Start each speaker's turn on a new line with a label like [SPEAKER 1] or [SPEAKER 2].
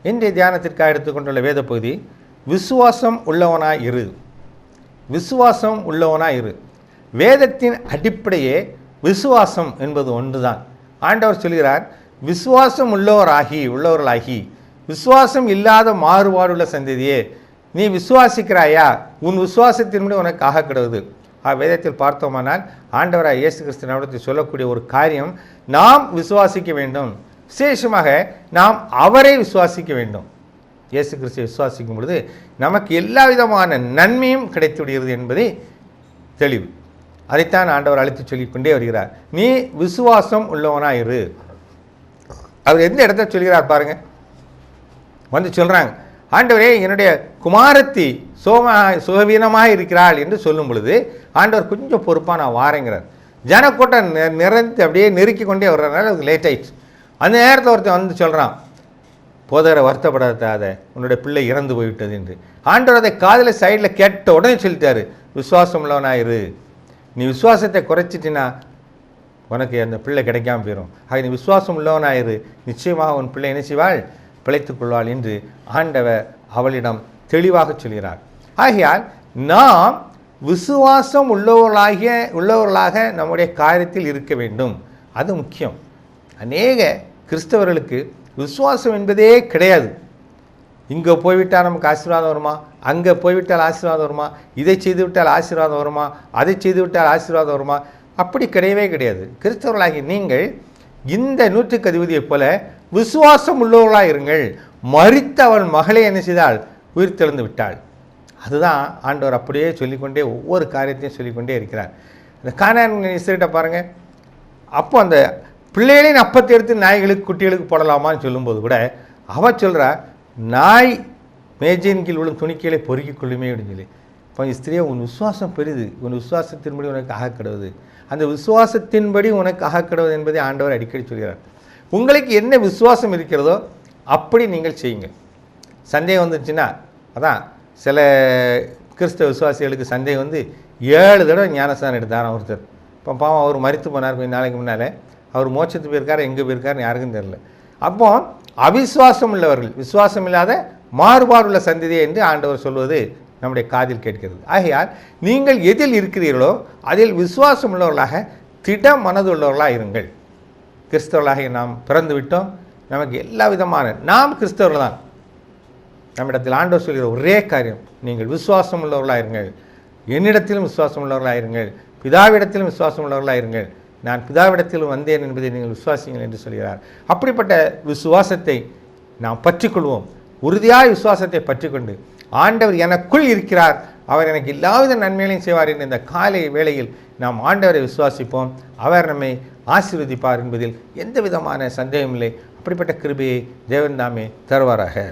[SPEAKER 1] இன்றைய தியானத்திற்காக எடுத்துக்கொண்டுள்ள வேத பகுதி, விசுவாசம் உள்ளவனாய் இரு. விசுவாசம் உள்ளவனாய் இரு. வேதத்தின் அடிப்படையே விசுவாசம் என்பது ஒன்றுதான். ஆண்டவர் சொல்கிறார், விசுவாசம் உள்ளவர்களாகி விசுவாசம் இல்லாத மாறுபாடுள்ள சந்ததியே, நீ விசுவாசிக்கிறாயா? உன் விசுவாசத்தின்படி உனக்கு ஆக கிடவுது. வேதத்தில் பார்த்தோமானால் ஆண்டவராய் இயேசு கிறிஸ்து நம்மிடத்தில் சொல்லக்கூடிய ஒரு காரியம், நாம் விசுவாசிக்க வேண்டும். விசேஷமாக நாம் அவரை விசுவாசிக்க வேண்டும். இயேசு கிறிஸ்துவை விசுவாசிக்கும் பொழுது நமக்கு எல்லா விதமான நன்மையும் கிடைத்து விடுகிறது என்பதை தெளிவு. அதைத்தான் ஆண்டவர் அழைத்து சொல்லிக்கொண்டே வருகிறார். நீ விசுவாசம் உள்ளவனாயிரு. அவர் எந்த இடத்த சொல்கிறார் பாருங்க. வந்து சொல்றாங்க, ஆண்டவரே என்னுடைய குமாரத்தி சுகவீனமாக இருக்கிறாள் என்று சொல்லும் பொழுது ஆண்டவர் கொஞ்சம் பொறுப்பாக நான் வாரேங்கிறார். ஜனக்கூட்டம் நிறைந்து அப்படியே நெருக்கி கொண்டே வர்றதுனால அது லேட் ஆயிடுச்சு. அந்த நேரத்தில் ஒருத்தன் வந்து சொல்கிறான், போதரை வருத்தப்படாத, உன்னுடைய பிள்ளை இறந்து போய்விட்டது என்று. ஆண்டவர் அதை காதில் சைடில் கேட்ட உடனே சொல்லிட்டாரு, விசுவாசம் உள்ளவனாயிரு. நீ விசுவாசத்தை குறைச்சிட்டினா உனக்கு அந்த பிள்ளை கிடைக்காம போயிடும். ஆக நீ விசுவாசம் உள்ளவனாயிரு, நிச்சயமாக உன் பிள்ளை என்ன செய்வாள்? பிழைத்துக் கொள்வாள் என்று ஆண்டவர் அவளிடம் தெளிவாக சொல்கிறார். ஆகையால் நாம் விசுவாசம் உள்ளவர்களாக நம்முடைய காரியத்தில் இருக்க வேண்டும். அது முக்கியம். அநேக கிறிஸ்தவர்களுக்கு விசுவாசம் என்பதே கிடையாது. இங்கே போய்விட்டால் நமக்கு ஆசீர்வாதம் வருமா, அங்கே போய்விட்டால் ஆசீர்வாதம் வருமா, இதை செய்துவிட்டால் ஆசீர்வாதம் வருமா, அதை செய்துவிட்டால் ஆசீர்வாதம் வருமா, அப்படி கிடையவே கிடையாது. கிறிஸ்தவர்களாகி நீங்கள் இந்த நூற்றுக்கு அதிபதியைப் போல விசுவாசம் உள்ளவர்களாக இருங்கள். மரித்த அவள் மகளை என்ன செய்தாள்? உயிர் தெழுந்து விட்டாள். அதுதான் ஆண்டவர் அப்படியே சொல்லிக்கொண்டே ஒவ்வொரு காரியத்தையும் சொல்லிக்கொண்டே இருக்கிறார். இந்த கானான் இஸ்ரேலை பாருங்கள். அப்போ அந்த பிள்ளைகளின் அப்பத்தை எடுத்து நாய்களுக்கு குட்டிகளுக்கு போடலாமான்னு சொல்லும்போது கூட அவள் சொல்கிறா, நாய் மேஜையின் கீழ் உள்ள துணிக்கைகளை பொறுக்கிக் கொள்ளுமே அப்படின்னு சொல்லி. இப்போ ஸ்திரியை, உன் விசுவாசம் பெரிது, உன் விசுவாசத்தின்படி உனக்கு ஆகக்கிடுவது, அந்த விசுவாசத்தின்படி உனக்கு ஆகக்கிடுவது என்பதை ஆண்டவர் அடிக்கடி சொல்கிறார். உங்களுக்கு என்ன விசுவாசம் இருக்கிறதோ அப்படி நீங்கள் செய்யுங்க. சந்தேகம் வந்துச்சுன்னா, அதான் சில கிறிஸ்தவ விசுவாசிகளுக்கு சந்தேகம் வந்து 7 தடவை ஞானஸ்தானம் எடுத்தார் ஒருத்தர். இப்போ பாவம் அவர் மரித்து போனார் கொஞ்சம் நாளைக்கு முன்னால். அவர் மோட்சத்து போயிருக்கார், எங்கே போயிருக்காருன்னு யாருக்கும் தெரியல. அப்போ அவிசுவாசம் உள்ளவர்கள், விசுவாசம் இல்லாத மாறுபாடுள்ள சந்ததியை என்று ஆண்டவர் சொல்வது நம்முடைய காதில் கேட்கிறது. ஆகையால் நீங்கள் எதில் இருக்கிறீர்களோ அதில் விசுவாசம் உள்ளவர்களாக திட மனதுள்ளவர்களாக இருங்கள். கிறிஸ்தவர்களாக நாம் பிறந்து விட்டோம். நமக்கு எல்லா விதமான, நாம் கிறிஸ்தவர்கள் தான். நம்மிடத்தில் ஆண்டவர் சொல்கிற ஒரே காரியம், நீங்கள் விசுவாசம் உள்ளவர்களாக இருங்கள். என்னிடத்திலும் விசுவாசம் உள்ளவர்களாக இருங்கள், பிதாவிடத்திலும் விசுவாசம் உள்ளவர்களாக இருங்கள். நான் பிதாவிடத்திலும் வந்தேன் என்பதை நீங்கள் விசுவாசிங்கள் என்று சொல்கிறார். அப்படிப்பட்ட விசுவாசத்தை நாம் பற்றிக்கொள்வோம். உறுதியாக விசுவாசத்தை பற்றிக்கொண்டு, ஆண்டவர் எனக்குள் இருக்கிறார், அவர் எனக்கு எல்லாவித நன்மைகளையும் செய்வார் என்ற இந்த காலை வேளையில் நாம் ஆண்டவரை விசுவாசிப்போம். அவர் நம்மை ஆசீர்வதிப்பார் என்பதில் எந்த விதமான சந்தேகமில்லை. அப்படிப்பட்ட கிருபையை தேவன் தாமே தருவாராக.